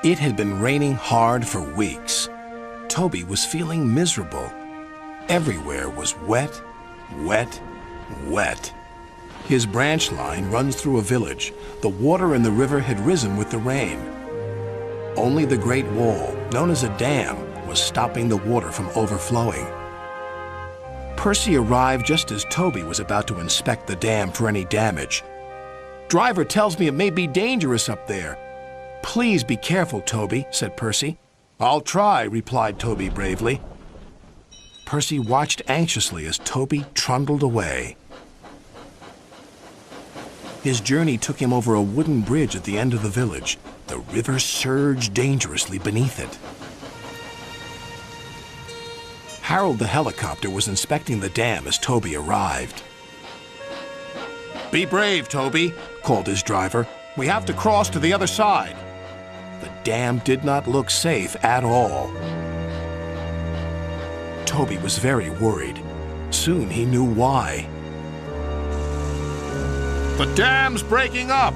It had been raining hard for weeks. Toby was feeling miserable. Everywhere was wet, wet, wet. His branch line runs through a village. The water in the river had risen with the rain. Only the Great Wall, known as a dam, was stopping the water from overflowing. Percy arrived just as Toby was about to inspect the dam for any damage. "Driver tells me it may be dangerous up there." "Please be careful, Toby," said Percy. "I'll try," replied Toby bravely. Percy watched anxiously as Toby trundled away. His journey took him over a wooden bridge at the end of the village. The river surged dangerously beneath it. Harold the helicopter was inspecting the dam as Toby arrived. "Be brave, Toby," called his driver. "We have to cross to the other side." The dam did not look safe at all. Toby was very worried. Soon he knew why. "The dam's breaking up!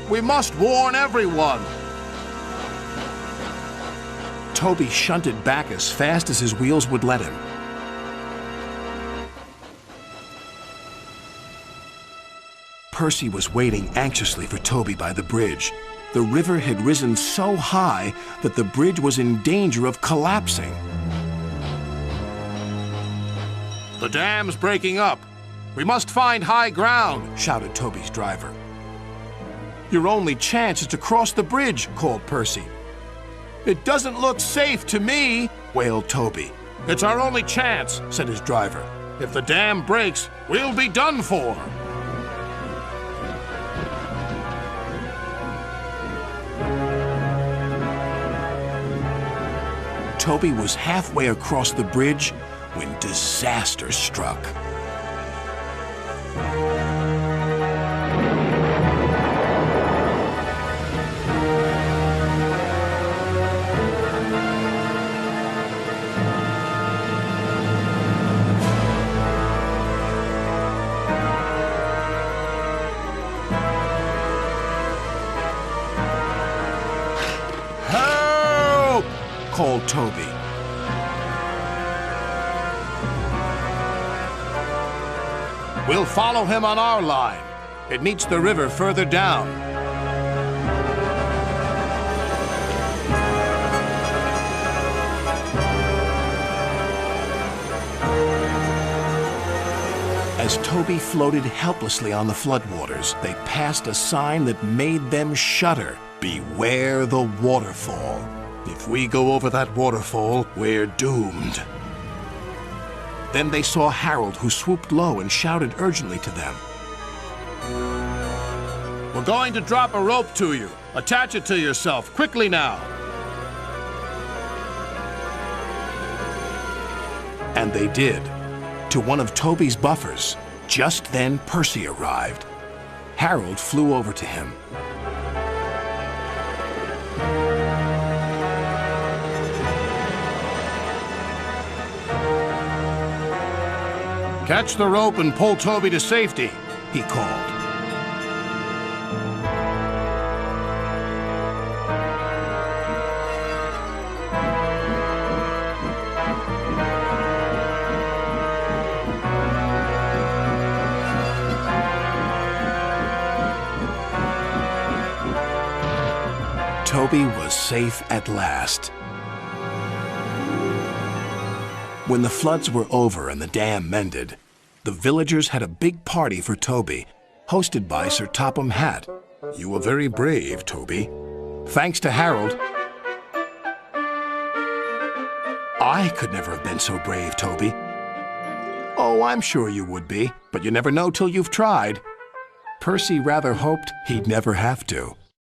We must warn everyone!" Toby shunted back as fast as his wheels would let him. Percy was waiting anxiously for Toby by the bridge. The river had risen so high that the bridge was in danger of collapsing. "The dam's breaking up! We must find high ground!" shouted Toby's driver. "Your only chance is to cross the bridge," called Percy. "It doesn't look safe to me," wailed Toby. "It's our only chance," said his driver. "If the dam breaks, we'll be done for." Toby was halfway across the bridge when disaster struck. "Help!" called Toby. "We'll follow him on our line. It meets the river further down." As Toby floated helplessly on the floodwaters, they passed a sign that made them shudder. "Beware the waterfall. If we go over that waterfall, we're doomed." Then they saw Harold, who swooped low and shouted urgently to them. "We're going to drop a rope to you. Attach it to yourself, quickly now." And they did, to one of Toby's buffers. Just then Percy arrived. Harold flew over to him. "Catch the rope and pull Toby to safety," he called. Toby was safe at last. When the floods were over and the dam mended, the villagers had a big party for Toby, hosted by Sir Topham Hatt. "You were very brave, Toby." "Thanks to Harold." "I could never have been so brave, Toby." "Oh, I'm sure you would be, but you never know till you've tried." Percy rather hoped he'd never have to.